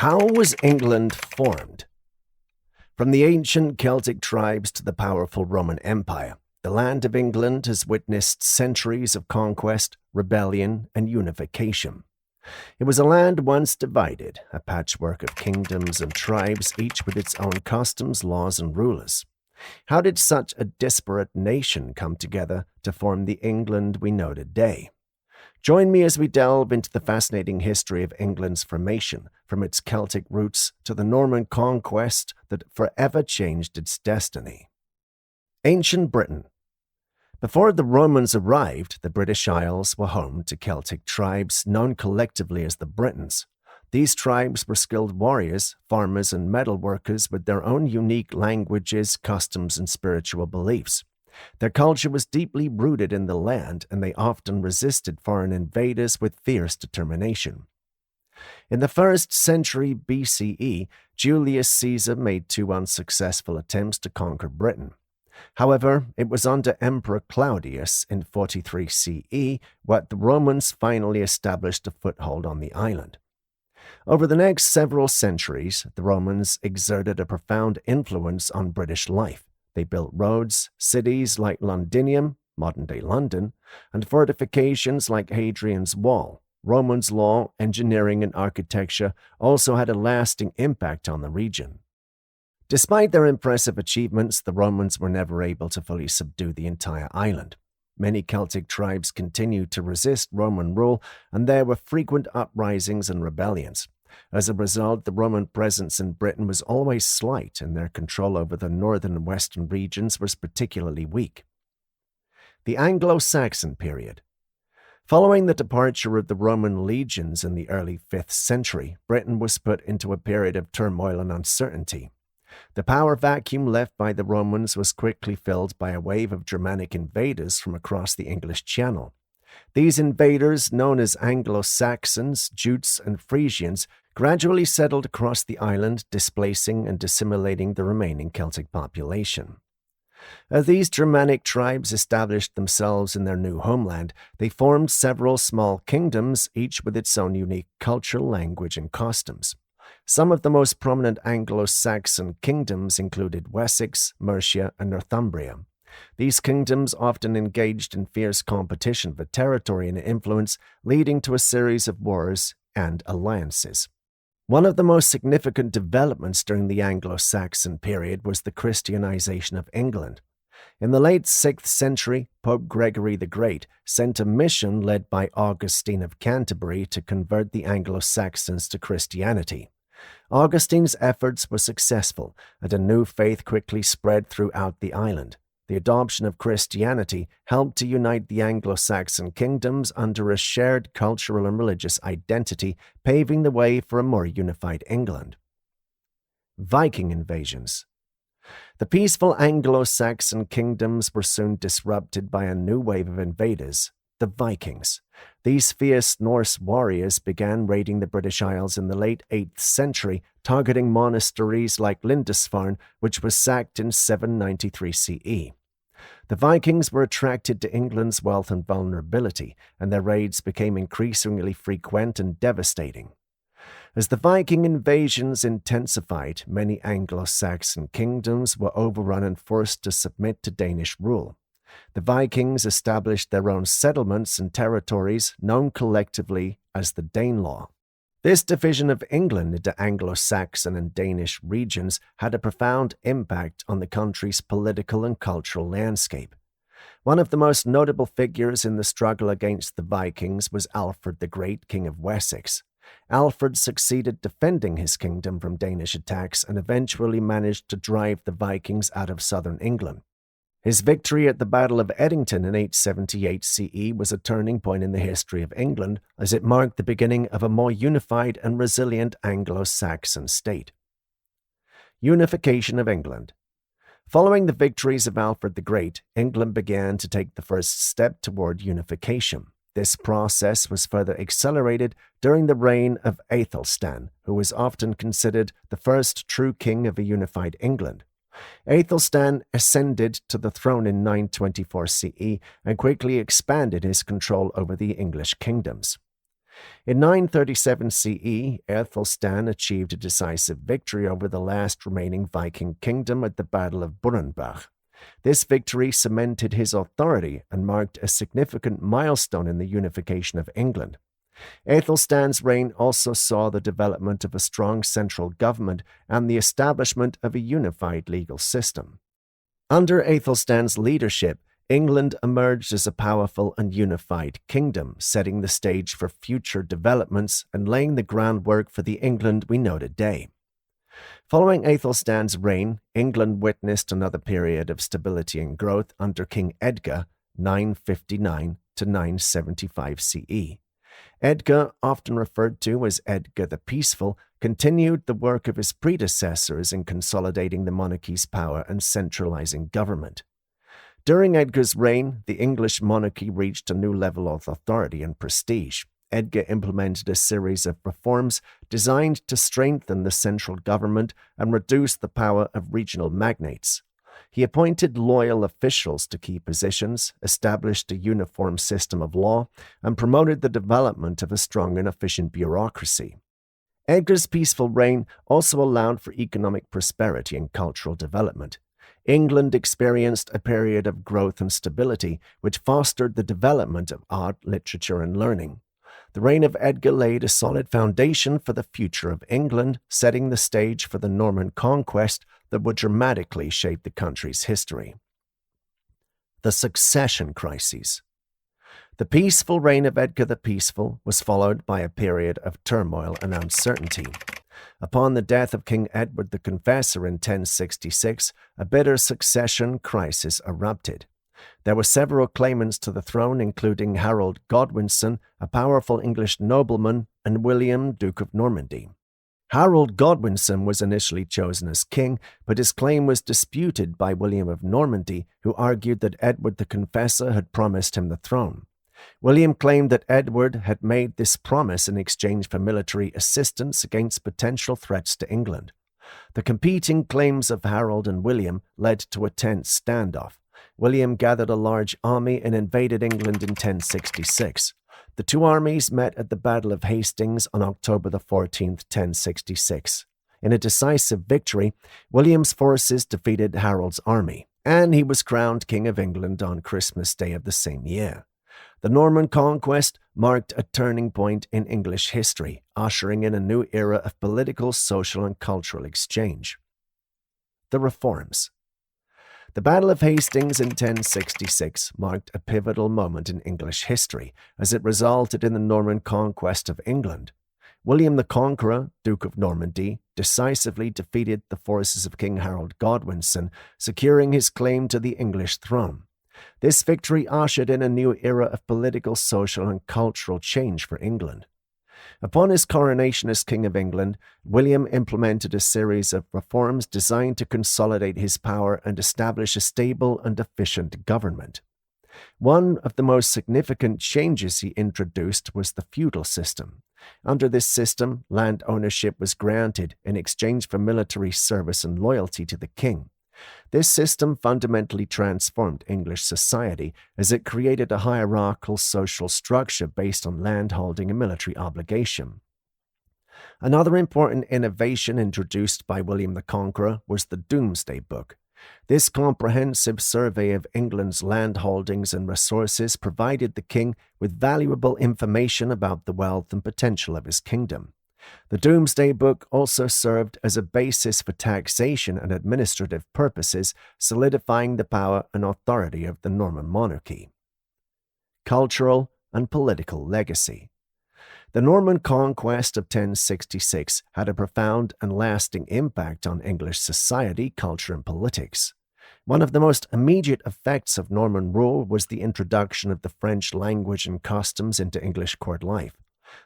How was England formed? From the ancient Celtic tribes to the powerful Roman Empire, the land of England has witnessed centuries of conquest, rebellion, and unification. It was a land once divided, a patchwork of kingdoms and tribes, each with its own customs, laws, and rulers. How did such a disparate nation come together to form the England we know today? Join me as we delve into the fascinating history of England's formation, from its Celtic roots to the Norman Conquest that forever changed its destiny. Ancient Britain. Before the Romans arrived, the British Isles were home to Celtic tribes known collectively as the Britons. These tribes were skilled warriors, farmers, and metalworkers with their own unique languages, customs, and spiritual beliefs. Their culture was deeply rooted in the land, and they often resisted foreign invaders with fierce determination. In the 1st century BCE, Julius Caesar made 2 unsuccessful attempts to conquer Britain. However, it was under Emperor Claudius in 43 CE that the Romans finally established a foothold on the island. Over the next several centuries, the Romans exerted a profound influence on British life. They built roads, cities like Londinium, modern-day London, and fortifications like Hadrian's Wall. Romans' law, engineering, and architecture also had a lasting impact on the region. Despite their impressive achievements, the Romans were never able to fully subdue the entire island. Many Celtic tribes continued to resist Roman rule, and there were frequent uprisings and rebellions. As a result, the Roman presence in Britain was always slight, and their control over the northern and western regions was particularly weak. The Anglo-Saxon period. Following the departure of the Roman legions in the early 5th century, Britain was put into a period of turmoil and uncertainty. The power vacuum left by the Romans was quickly filled by a wave of Germanic invaders from across the English Channel. These invaders, known as Anglo-Saxons, Jutes, and Frisians, gradually settled across the island, displacing and assimilating the remaining Celtic population. As these Germanic tribes established themselves in their new homeland, they formed several small kingdoms, each with its own unique culture, language, and customs. Some of the most prominent Anglo-Saxon kingdoms included Wessex, Mercia, and Northumbria. These kingdoms often engaged in fierce competition for territory and influence, leading to a series of wars and alliances. One of the most significant developments during the Anglo-Saxon period was the Christianization of England. In the late 6th century, Pope Gregory the Great sent a mission led by Augustine of Canterbury to convert the Anglo-Saxons to Christianity. Augustine's efforts were successful, and a new faith quickly spread throughout the island. The adoption of Christianity helped to unite the Anglo-Saxon kingdoms under a shared cultural and religious identity, paving the way for a more unified England. Viking invasions. The peaceful Anglo-Saxon kingdoms were soon disrupted by a new wave of invaders, the Vikings. These fierce Norse warriors began raiding the British Isles in the late 8th century, targeting monasteries like Lindisfarne, which was sacked in 793 CE. The Vikings were attracted to England's wealth and vulnerability, and their raids became increasingly frequent and devastating. As the Viking invasions intensified, many Anglo-Saxon kingdoms were overrun and forced to submit to Danish rule. The Vikings established their own settlements and territories, known collectively as the Danelaw. This division of England into Anglo-Saxon and Danish regions had a profound impact on the country's political and cultural landscape. One of the most notable figures in the struggle against the Vikings was Alfred the Great, King of Wessex. Alfred succeeded defending his kingdom from Danish attacks and eventually managed to drive the Vikings out of southern England. His victory at the Battle of Hastings in 878 CE was a turning point in the history of England, as it marked the beginning of a more unified and resilient Anglo-Saxon state. Unification of England. Following the victories of Alfred the Great, England began to take the first step toward unification. This process was further accelerated during the reign of Aethelstan, who was often considered the first true king of a unified England. Aethelstan ascended to the throne in 924 CE and quickly expanded his control over the English kingdoms. In 937 CE, Aethelstan achieved a decisive victory over the last remaining Viking kingdom at the Battle of Burenbach. This victory cemented his authority and marked a significant milestone in the unification of England. Aethelstan's reign also saw the development of a strong central government and the establishment of a unified legal system. Under Aethelstan's leadership, England emerged as a powerful and unified kingdom, setting the stage for future developments and laying the groundwork for the England we know today. Following Aethelstan's reign, England witnessed another period of stability and growth under King Edgar, 959 to 975 CE. Edgar, often referred to as Edgar the Peaceful, continued the work of his predecessors in consolidating the monarchy's power and centralizing government. During Edgar's reign, the English monarchy reached a new level of authority and prestige. Edgar implemented a series of reforms designed to strengthen the central government and reduce the power of regional magnates. He appointed loyal officials to key positions, established a uniform system of law, and promoted the development of a strong and efficient bureaucracy. Edgar's peaceful reign also allowed for economic prosperity and cultural development. England experienced a period of growth and stability, which fostered the development of art, literature, and learning. The reign of Edgar laid a solid foundation for the future of England, setting the stage for the Norman Conquest that would dramatically shape the country's history. The succession crises. The peaceful reign of Edgar the Peaceful was followed by a period of turmoil and uncertainty. Upon the death of King Edward the Confessor in 1066, a bitter succession crisis erupted. There were several claimants to the throne, including Harold Godwinson, a powerful English nobleman, and William, Duke of Normandy. Harold Godwinson was initially chosen as king, but his claim was disputed by William of Normandy, who argued that Edward the Confessor had promised him the throne. William claimed that Edward had made this promise in exchange for military assistance against potential threats to England. The competing claims of Harold and William led to a tense standoff. William gathered a large army and invaded England in 1066. The two armies met at the Battle of Hastings on October 14, 1066. In a decisive victory, William's forces defeated Harold's army, and he was crowned King of England on Christmas Day of the same year. The Norman Conquest marked a turning point in English history, ushering in a new era of political, social, and cultural exchange. The Reforms. The Battle of Hastings in 1066 marked a pivotal moment in English history, as it resulted in the Norman Conquest of England. William the Conqueror, Duke of Normandy, decisively defeated the forces of King Harold Godwinson, securing his claim to the English throne. This victory ushered in a new era of political, social, and cultural change for England. Upon his coronation as King of England, William implemented a series of reforms designed to consolidate his power and establish a stable and efficient government. One of the most significant changes he introduced was the feudal system. Under this system, land ownership was granted in exchange for military service and loyalty to the king. This system fundamentally transformed English society as it created a hierarchical social structure based on landholding and military obligation. Another important innovation introduced by William the Conqueror was the Domesday Book. This comprehensive survey of England's landholdings and resources provided the king with valuable information about the wealth and potential of his kingdom. The Domesday Book also served as a basis for taxation and administrative purposes, solidifying the power and authority of the Norman monarchy. Cultural and political legacy. The Norman Conquest of 1066 had a profound and lasting impact on English society, culture, and politics. One of the most immediate effects of Norman rule was the introduction of the French language and customs into English court life.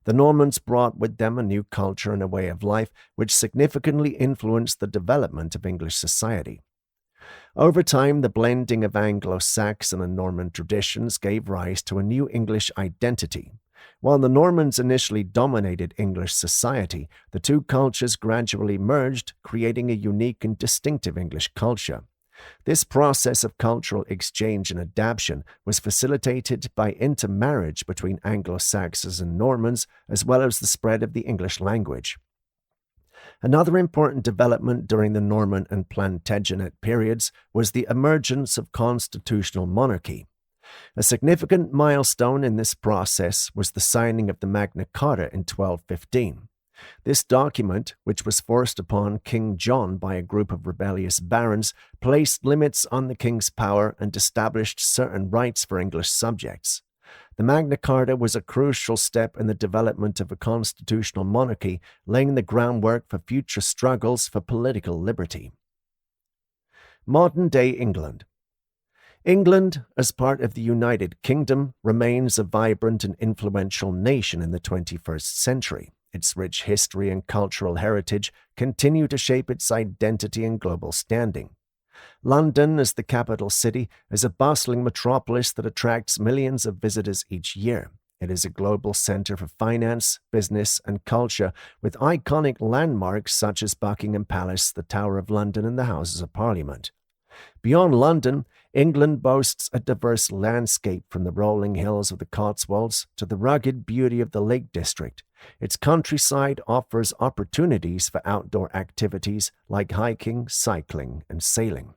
The Normans brought with them a new culture and a way of life which significantly influenced the development of English society. Over time, the blending of Anglo-Saxon and Norman traditions gave rise to a new English identity. While the Normans initially dominated English society, the two cultures gradually merged, creating a unique and distinctive English culture. This process of cultural exchange and adaptation was facilitated by intermarriage between Anglo-Saxons and Normans, as well as the spread of the English language. Another important development during the Norman and Plantagenet periods was the emergence of constitutional monarchy. A significant milestone in this process was the signing of the Magna Carta in 1215. This document, which was forced upon King John by a group of rebellious barons, placed limits on the king's power and established certain rights for English subjects. The Magna Carta was a crucial step in the development of a constitutional monarchy, laying the groundwork for future struggles for political liberty. Modern-day England. England, as part of the United Kingdom, remains a vibrant and influential nation in the 21st century. Its rich history and cultural heritage continue to shape its identity and global standing. London, as the capital city, is a bustling metropolis that attracts millions of visitors each year. It is a global center for finance, business, and culture, with iconic landmarks such as Buckingham Palace, the Tower of London, and the Houses of Parliament. Beyond London, England boasts a diverse landscape from the rolling hills of the Cotswolds to the rugged beauty of the Lake District. Its countryside offers opportunities for outdoor activities like hiking, cycling, and sailing.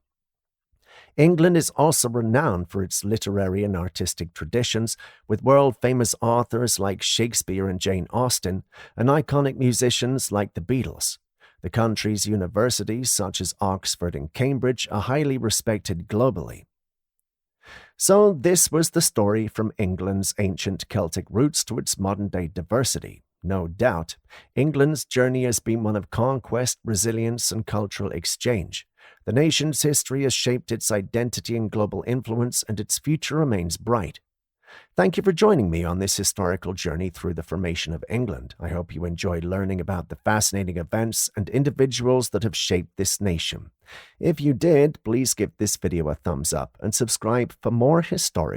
England is also renowned for its literary and artistic traditions, with world-famous authors like Shakespeare and Jane Austen, and iconic musicians like the Beatles. The country's universities, such as Oxford and Cambridge, are highly respected globally. So this was the story from England's ancient Celtic roots to its modern-day diversity. No doubt, England's journey has been one of conquest, resilience, and cultural exchange. The nation's history has shaped its identity and global influence, and its future remains bright. Thank you for joining me on this historical journey through the formation of England. I hope you enjoyed learning about the fascinating events and individuals that have shaped this nation. If you did, please give this video a thumbs up and subscribe for more historical